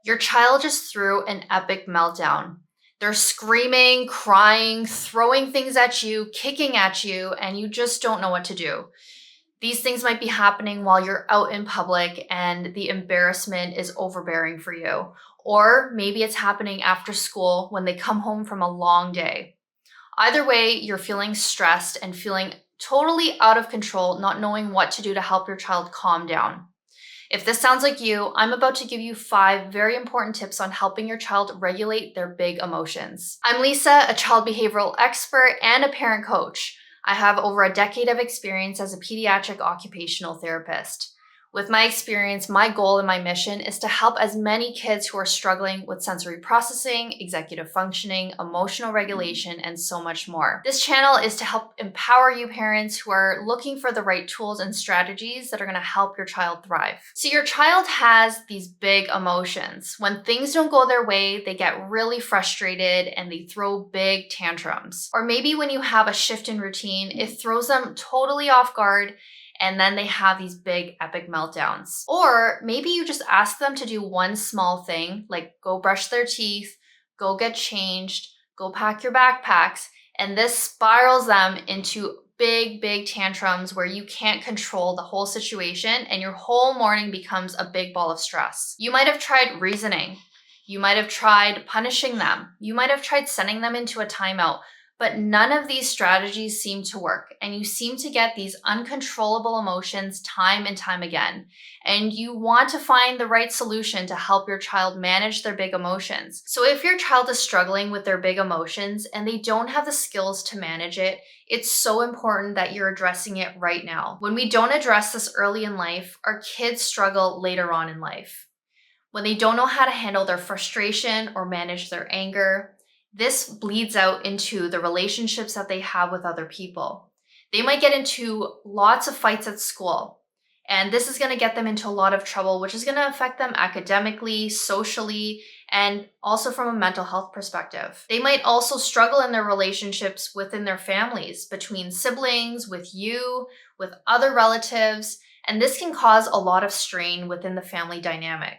Your child just threw an epic meltdown. They're screaming, crying, throwing things at you, kicking at you, and you just don't know what to do. These things might be happening while you're out in public and the embarrassment is overbearing for you. Or maybe it's happening after school when they come home from a long day. Either way, you're feeling stressed and feeling totally out of control, not knowing what to do to help your child calm down. If this sounds like you, I'm about to give you 5 very important tips on helping your child regulate their big emotions. I'm Lisa, a child behavioral expert and a parent coach. I have over a decade of experience as a pediatric occupational therapist. With my experience, my goal and my mission is to help as many kids who are struggling with sensory processing, executive functioning, emotional regulation, and so much more. This channel is to help empower you parents who are looking for the right tools and strategies that are going to help your child thrive. So your child has these big emotions. When things don't go their way, they get really frustrated and they throw big tantrums. Or maybe when you have a shift in routine, it throws them totally off guard and then they have these big epic meltdowns. Or maybe you just ask them to do one small thing, like go brush their teeth, go get changed, go pack your backpacks, and this spirals them into big tantrums where you can't control the whole situation and your whole morning becomes a big ball of stress. You might have tried reasoning. You might have tried punishing them. You might have tried sending them into a timeout. But none of these strategies seem to work, and you seem to get these uncontrollable emotions time and time again. And you want to find the right solution to help your child manage their big emotions. So if your child is struggling with their big emotions and they don't have the skills to manage it, it's so important that you're addressing it right now. When we don't address this early in life, our kids struggle later on in life. When they don't know how to handle their frustration or manage their anger, this bleeds out into the relationships that they have with other people. They might get into lots of fights at school, and this is going to get them into a lot of trouble, which is going to affect them academically, socially, and also from a mental health perspective. They might also struggle in their relationships within their families, between siblings, with you, with other relatives, and this can cause a lot of strain within the family dynamic.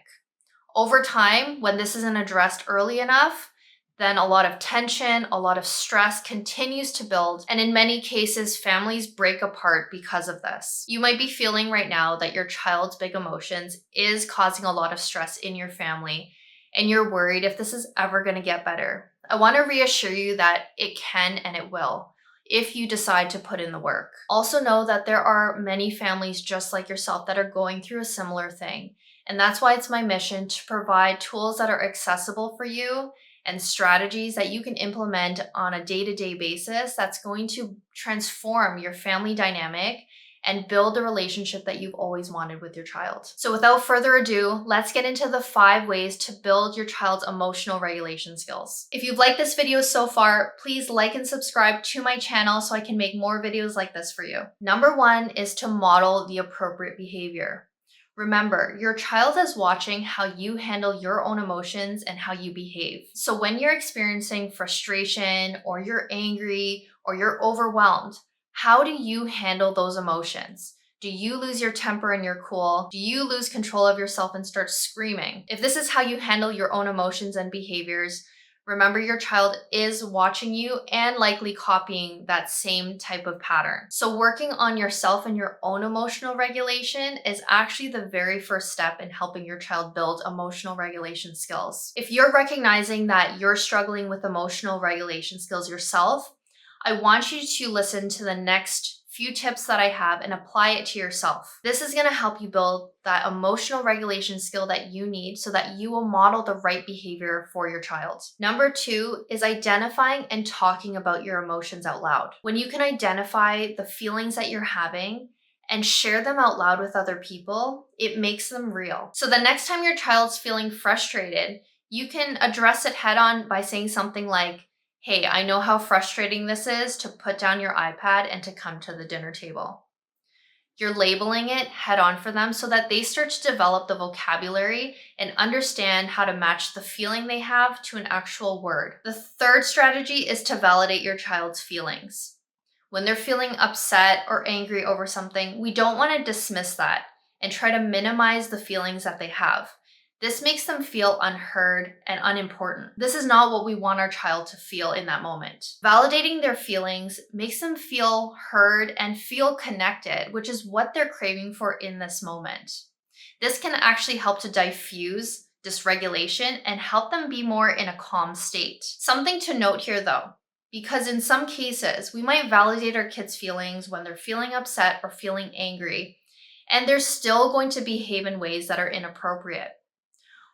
Over time, when this isn't addressed early enough, then a lot of tension, a lot of stress continues to build, and in many cases, families break apart because of this. You might be feeling right now that your child's big emotions is causing a lot of stress in your family, and you're worried if this is ever going to get better. I want to reassure you that it can and it will, if you decide to put in the work. Also know that there are many families just like yourself that are going through a similar thing, and that's why it's my mission to provide tools that are accessible for you and strategies that you can implement on a day-to-day basis that's going to transform your family dynamic and build the relationship that you've always wanted with your child. So without further ado, let's get into the 5 ways to build your child's emotional regulation skills. If you've liked this video so far, please like and subscribe to my channel so I can make more videos like this for you. Number 1 is to model the appropriate behavior. Remember, your child is watching how you handle your own emotions and how you behave. So when you're experiencing frustration or you're angry or you're overwhelmed, how do you handle those emotions? Do you lose your temper and your cool? Do you lose control of yourself and start screaming? If this is how you handle your own emotions and behaviors, remember your child is watching you and likely copying that same type of pattern. So working on yourself and your own emotional regulation is actually the very first step in helping your child build emotional regulation skills. If you're recognizing that you're struggling with emotional regulation skills yourself, I want you to listen to the next few tips that I have and apply it to yourself. This is going to help you build that emotional regulation skill that you need so that you will model the right behavior for your child. Number 2 is identifying and talking about your emotions out loud. When you can identify the feelings that you're having and share them out loud with other people, it makes them real. So the next time your child's feeling frustrated, you can address it head on by saying something like, "Hey, I know how frustrating this is to put down your iPad and to come to the dinner table." You're labeling it head on for them so that they start to develop the vocabulary and understand how to match the feeling they have to an actual word. The third strategy is to validate your child's feelings. When they're feeling upset or angry over something, we don't want to dismiss that and try to minimize the feelings that they have. This makes them feel unheard and unimportant. This is not what we want our child to feel in that moment. Validating their feelings makes them feel heard and feel connected, which is what they're craving for in this moment. This can actually help to diffuse dysregulation and help them be more in a calm state. Something to note here though, because in some cases, we might validate our kids' feelings when they're feeling upset or feeling angry, and they're still going to behave in ways that are inappropriate.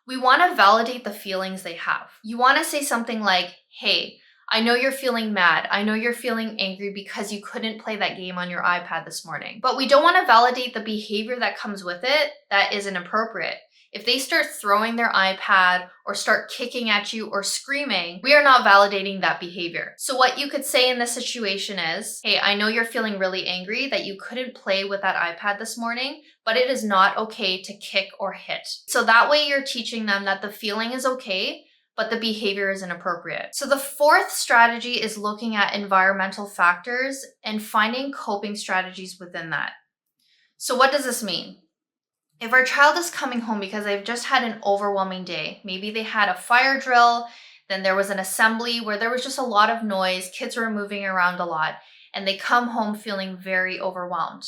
We want to validate the feelings they have. You want to say something like, hey, I know you're feeling mad. I know you're feeling angry because you couldn't play that game on your iPad this morning. But we don't want to validate the behavior that comes with it that is inappropriate. If they start throwing their iPad or start kicking at you or screaming, we are not validating that behavior. So what you could say in this situation is, hey, I know you're feeling really angry that you couldn't play with that iPad this morning, but it is not okay to kick or hit. So that way you're teaching them that the feeling is okay, but the behavior is inappropriate. So the fourth strategy is looking at environmental factors and finding coping strategies within that. So what does this mean? If our child is coming home because they've just had an overwhelming day, maybe they had a fire drill, then there was an assembly where there was just a lot of noise, kids were moving around a lot, and they come home feeling very overwhelmed.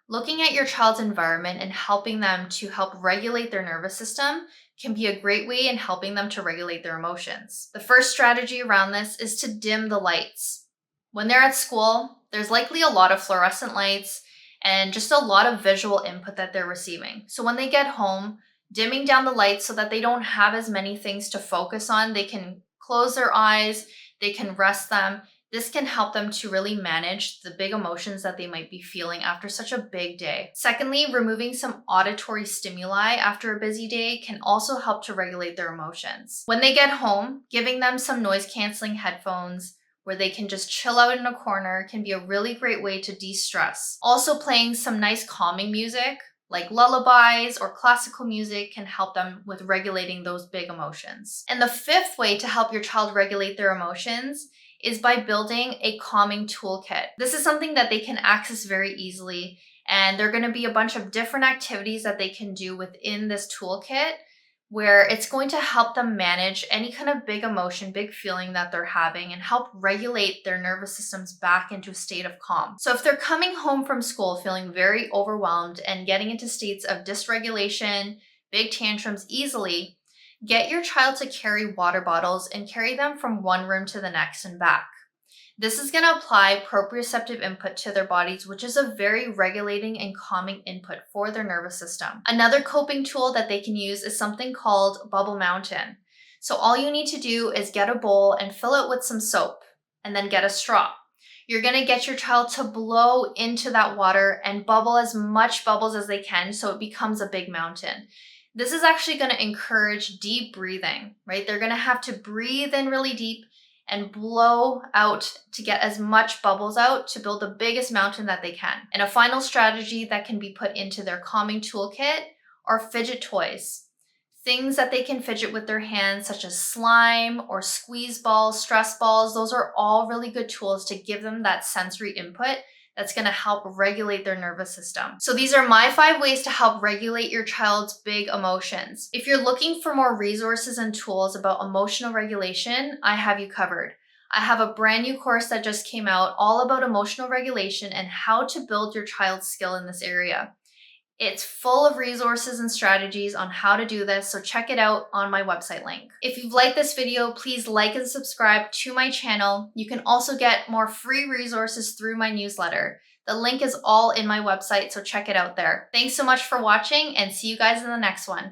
Looking at your child's environment and helping them to help regulate their nervous system can be a great way in helping them to regulate their emotions. The first strategy around this is to dim the lights. When they're at school, there's likely a lot of fluorescent lights and just a lot of visual input that they're receiving. So when they get home, dimming down the lights so that they don't have as many things to focus on, they can close their eyes, they can rest them. This can help them to really manage the big emotions that they might be feeling after such a big day. Secondly, removing some auditory stimuli after a busy day can also help to regulate their emotions. When they get home, giving them some noise-canceling headphones where they can just chill out in a corner can be a really great way to de-stress. Also, playing some nice calming music like lullabies or classical music can help them with regulating those big emotions. And the fifth way to help your child regulate their emotions is by building a calming toolkit. This is something that they can access very easily, and there are going to be a bunch of different activities that they can do within this toolkit where it's going to help them manage any kind of big emotion, big feeling that they're having and help regulate their nervous systems back into a state of calm. So if they're coming home from school feeling very overwhelmed and getting into states of dysregulation, big tantrums easily, get your child to carry water bottles and carry them from one room to the next and back. This is going to apply proprioceptive input to their bodies, which is a very regulating and calming input for their nervous system. Another coping tool that they can use is something called Bubble Mountain. So all you need to do is get a bowl and fill it with some soap, and then get a straw. You're going to get your child to blow into that water and bubble as much bubbles as they can so it becomes a big mountain. This is actually going to encourage deep breathing, right? They're going to have to breathe in really deep and blow out to get as much bubbles out to build the biggest mountain that they can. And a final strategy that can be put into their calming toolkit are fidget toys. Things that they can fidget with their hands, such as slime or squeeze balls, stress balls. Those are all really good tools to give them that sensory input that's going to help regulate their nervous system. So these are my 5 ways to help regulate your child's big emotions. If you're looking for more resources and tools about emotional regulation, I have you covered. I have a brand new course that just came out all about emotional regulation and how to build your child's skill in this area. It's full of resources and strategies on how to do this, so check it out on my website link. If you've liked this video, please like and subscribe to my channel. You can also get more free resources through my newsletter. The link is all in my website, so check it out there. Thanks so much for watching, and see you guys in the next one.